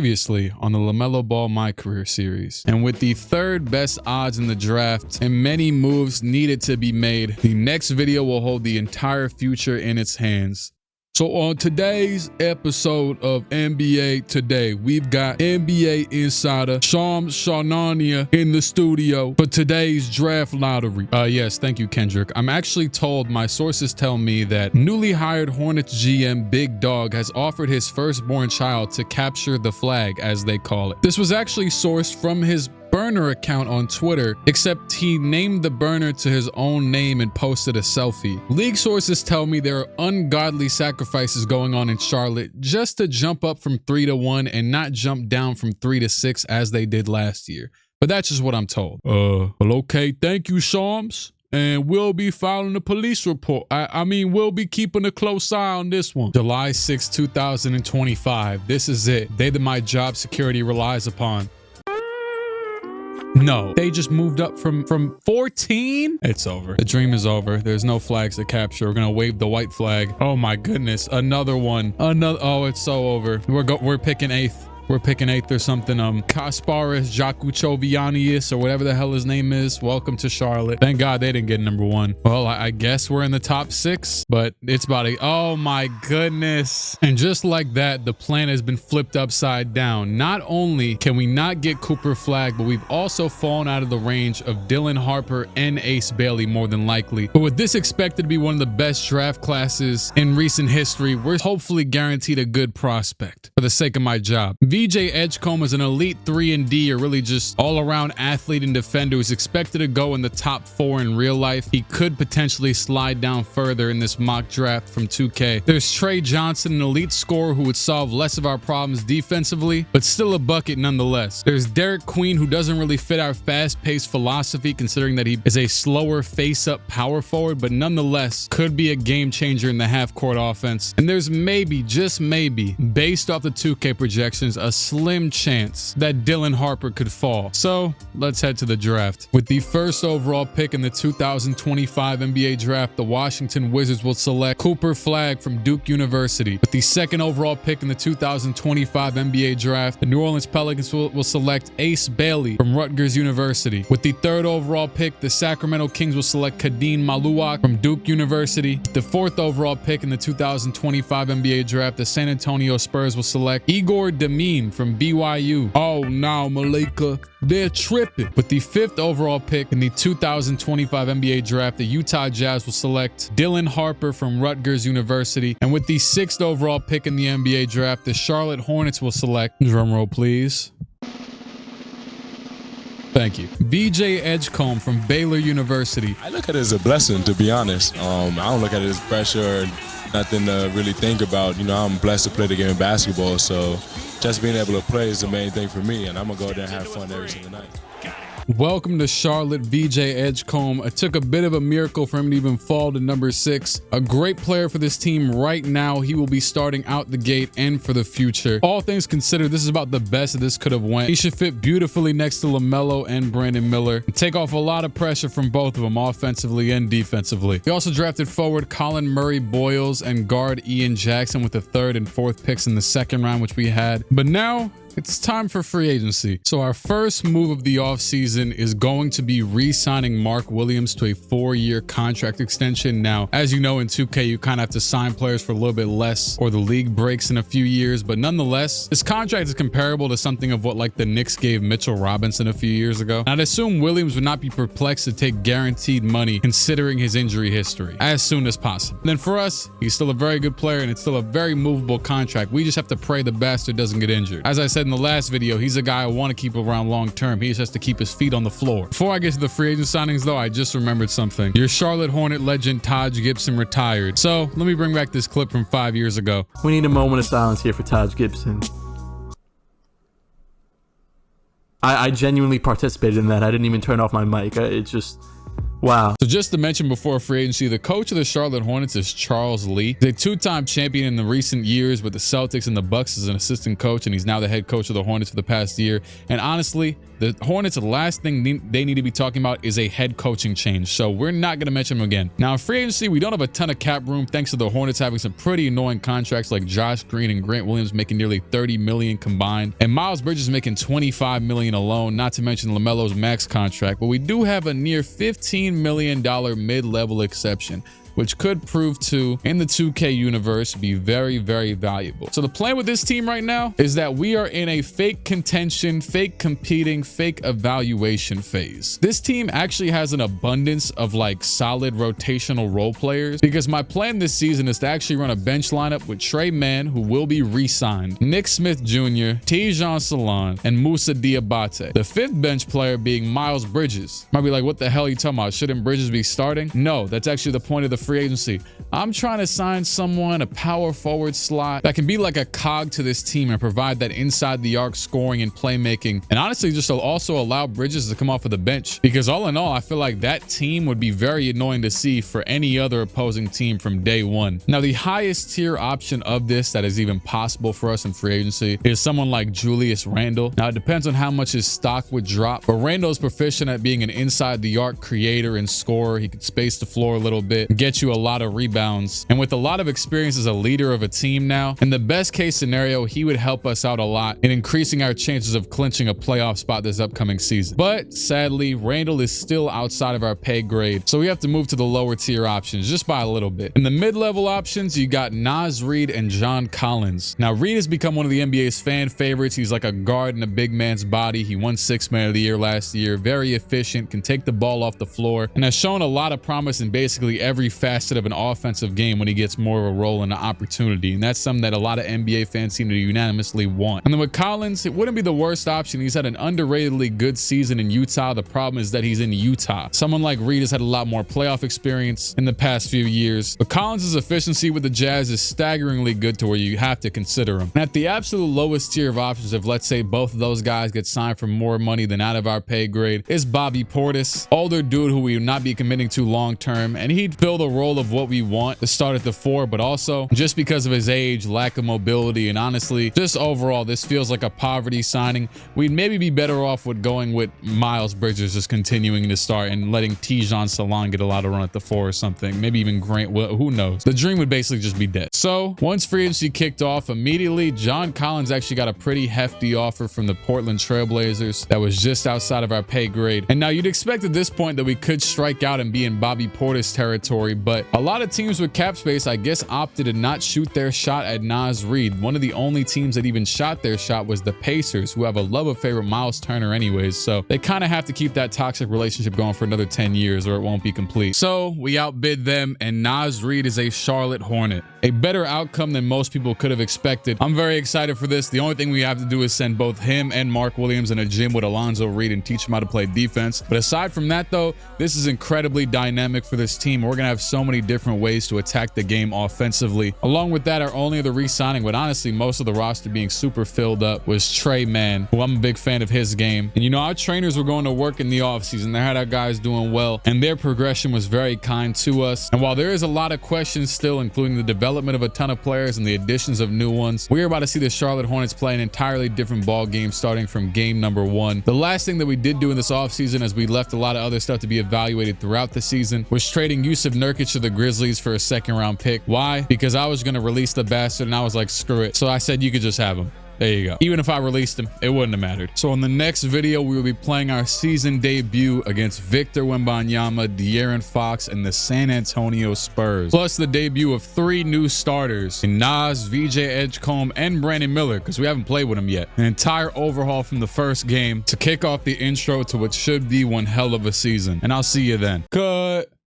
Previously on the LaMelo Ball MyCareer series. And with the third best odds in the draft and many moves needed to be made, the next video will hold the entire future in its hands. So on today's episode of NBA Today, we've got NBA insider Shams Charania in the studio for today's draft lottery. Yes, thank you, Kendrick. I'm actually told, my sources tell me that newly hired Hornets GM Big Dog has offered his firstborn child to capture the flag, as they call it. This was actually sourced from his burner account on Twitter, except he named the burner to his own name and posted a selfie. League sources tell me there are ungodly sacrifices going on in Charlotte just to jump up from 3-1 and not jump down from 3-6 as they did last year. But that's just what I'm told. Well, okay, thank you, Shams. And we'll be filing a police report. I mean, we'll be keeping a close eye on this one. July 6, 2025. This is it. Day that my job security relies upon. No, they just moved up from 14. It's over. The dream is over. There's no flags to capture. We're gonna wave the white flag. Oh my goodness, another one. Oh, it's so over. We're picking eighth. We're picking eighth or something. Kasparis Jakuchovianius or whatever the hell his name is. Welcome to Charlotte. Thank God they didn't get number one. Well, I guess we're in the top 6, but it's about a, oh my goodness. And just like that, the plan has been flipped upside down. Not only can we not get Cooper Flagg, but we've also fallen out of the range of Dylan Harper and Ace Bailey more than likely. But with this expected to be one of the best draft classes in recent history, we're hopefully guaranteed a good prospect for the sake of my job. VJ Edgecombe is an elite 3-and-D, or really just all-around athlete and defender who's expected to go in the top 4 in real life. He could potentially slide down further in this mock draft from 2K. There's Trey Johnson, an elite scorer who would solve less of our problems defensively, but still a bucket nonetheless. There's Derek Queen, who doesn't really fit our fast-paced philosophy, considering that he is a slower face-up power forward, but nonetheless could be a game changer in the half-court offense. And there's maybe, just maybe, based off the 2K projections, a slim chance that Dylan Harper could fall. So let's head to the draft. With the first overall pick in the 2025 NBA draft, the Washington Wizards will select Cooper Flagg from Duke University. With the second overall pick in the 2025 NBA draft, the New Orleans Pelicans will select Ace Bailey from Rutgers University. With the third overall pick, the Sacramento Kings will select Kadeem Maluak from Duke University. The fourth overall pick in the 2025 NBA draft, the San Antonio Spurs will select Igor Demin from BYU. Oh, now Malika, they're tripping. With the fifth overall pick in the 2025 NBA draft, the Utah Jazz will select Dylan Harper from Rutgers University. And with the sixth overall pick in the NBA draft, the Charlotte Hornets will select, drumroll please, thank you, VJ Edgecombe from Baylor University. I look at it as a blessing, to be honest. I don't look at it as pressure or nothing to really think about. You know, I'm blessed to play the game of basketball, so just being able to play is the main thing for me, and I'm going to go there and have fun every single night. Welcome to Charlotte, VJ Edgecombe. It took a bit of a miracle for him to even fall to number 6. A great player for this team right now. He will be starting out the gate and for the future. All things considered, this is about the best that this could have went. He should fit beautifully next to LaMelo and Brandon Miller and take off a lot of pressure from both of them, offensively and defensively. We also drafted forward Colin Murray Boyles and guard Ian Jackson with the 3rd and 4th picks in the 2nd round, which we had. But now it's time for free agency. So our first move of the offseason is going to be re-signing Mark Williams to a 4-year contract extension. Now, as you know, in 2K, you kind of have to sign players for a little bit less or the league breaks in a few years. But nonetheless, this contract is comparable to something of what like the Knicks gave Mitchell Robinson a few years ago. And I'd assume Williams would not be perplexed to take guaranteed money considering his injury history as soon as possible. And then for us, he's still a very good player and it's still a very movable contract. We just have to pray the bastard doesn't get injured. As I said in the last video, he's a guy I want to keep around long term. He just has to keep his feet on the floor. Before I get to the free agent signings though, I just remembered something. Your Charlotte Hornet legend Taj Gibson retired. So let me bring back this clip from 5 years ago. We need a moment of silence here for Taj Gibson. I genuinely participated in that. I didn't even turn off my mic. It's just Wow. So just to mention before free agency, the coach of the Charlotte Hornets is Charles Lee. He's a two-time champion in the recent years with the Celtics and the Bucks as an assistant coach, and he's now the head coach of the Hornets for the past year. And honestly, the Hornets, the last thing they need to be talking about is a head coaching change. So we're not going to mention him again. Now, in free agency, we don't have a ton of cap room thanks to the Hornets having some pretty annoying contracts like Josh Green and Grant Williams making nearly $30 million combined, and Miles Bridges making $25 million alone, not to mention LaMelo's max contract. But we do have a near $15 million mid-level exception, which could prove to, in the 2K universe, be very, very valuable. So the plan with this team right now is that we are in a fake contention, fake competing, fake evaluation phase. This team actually has an abundance of like solid rotational role players, because my plan this season is to actually run a bench lineup with Trey Mann, who will be re-signed, Nick Smith Jr., Tijan Salon, and Moussa Diabate. The fifth bench player being Miles Bridges. Might be like, what the hell are you talking about? Shouldn't Bridges be starting? No, that's actually the point of the free agency. I'm trying to sign someone, a power forward slot that can be like a cog to this team and provide that inside the arc scoring and playmaking, and honestly just also allow Bridges to come off of the bench, because all in all, I feel like that team would be very annoying to see for any other opposing team from day one. Now, the highest tier option of this that is even possible for us in free agency is someone like Julius Randle. Now, it depends on how much his stock would drop, but Randle is proficient at being an inside the arc creator and scorer. He could space the floor a little bit, get you a lot of rebounds, and with a lot of experience as a leader of a team now, in the best case scenario, he would help us out a lot in increasing our chances of clinching a playoff spot this upcoming season. But sadly, Randle is still outside of our pay grade, so we have to move to the lower tier options just by a little bit. In the mid-level options, you got Naz Reid and John Collins. Now, Reid has become one of the NBA's fan favorites. He's like a guard in a big man's body. He won Sixth Man of the Year last year, very efficient, can take the ball off the floor, and has shown a lot of promise in basically every facet of an offensive game when he gets more of a role and an opportunity, and that's something that a lot of NBA fans seem to unanimously want. And then with Collins, it wouldn't be the worst option. He's had an underratedly good season in Utah. The problem is that he's in Utah. Someone like Reid has had a lot more playoff experience in the past few years, but Collins' efficiency with the Jazz is staggeringly good to where you have to consider him. And at the absolute lowest tier of options, if let's say both of those guys get signed for more money than out of our pay grade, is Bobby Portis, older dude who we would not be committing to long term, and he'd fill the role of what we want to start at the 4, but also just because of his age, lack of mobility, and honestly, just overall, this feels like a poverty signing. We'd maybe be better off with going with Miles Bridges just continuing to start and letting Tijan Salon get a lot of run at the 4 or something. Maybe even Grant, well, who knows? The dream would basically just be dead. So once free agency kicked off, immediately John Collins actually got a pretty hefty offer from the Portland Trailblazers that was just outside of our pay grade. And now you'd expect at this point that we could strike out and be in Bobby Portis territory, but a lot of teams with cap space, I guess, opted to not shoot their shot at Naz Reid. One of the only teams that even shot their shot was the Pacers, who have a love affair with Miles Turner anyways, so they kind of have to keep that toxic relationship going for another 10 years or it won't be complete. So we outbid them, and Naz Reid is a Charlotte Hornet. A better outcome than most people could have expected. I'm very excited for this. The only thing we have to do is send both him and Mark Williams in a gym with Alonzo Reed and teach him how to play defense. But aside from that, though, this is incredibly dynamic for this team. We're going to have so many different ways to attack the game offensively. Along with that, our only other re-signing, but honestly, most of the roster being super filled up, was Trey Mann, who I'm a big fan of his game. And you know, our trainers were going to work in the offseason. They had our guys doing well, and their progression was very kind to us. And while there is a lot of questions still, including the development of a ton of players and the additions of new ones, we are about to see the Charlotte Hornets play an entirely different ball game starting from game number 1. The last thing that we did do in this offseason, as we left a lot of other stuff to be evaluated throughout the season, was trading Yusuf Nurkic to the Grizzlies for a second-round pick. Why? Because I was going to release the bastard, and I was like, screw it. So I said, you could just have him. There you go. Even if I released him, it wouldn't have mattered. So in the next video, we will be playing our season debut against Victor Wembanyama, De'Aaron Fox, and the San Antonio Spurs. Plus the debut of 3 new starters in Nas, VJ Edgecombe, and Brandon Miller, because we haven't played with him yet. An entire overhaul from the first game to kick off the intro to what should be one hell of a season. And I'll see you then. Cut.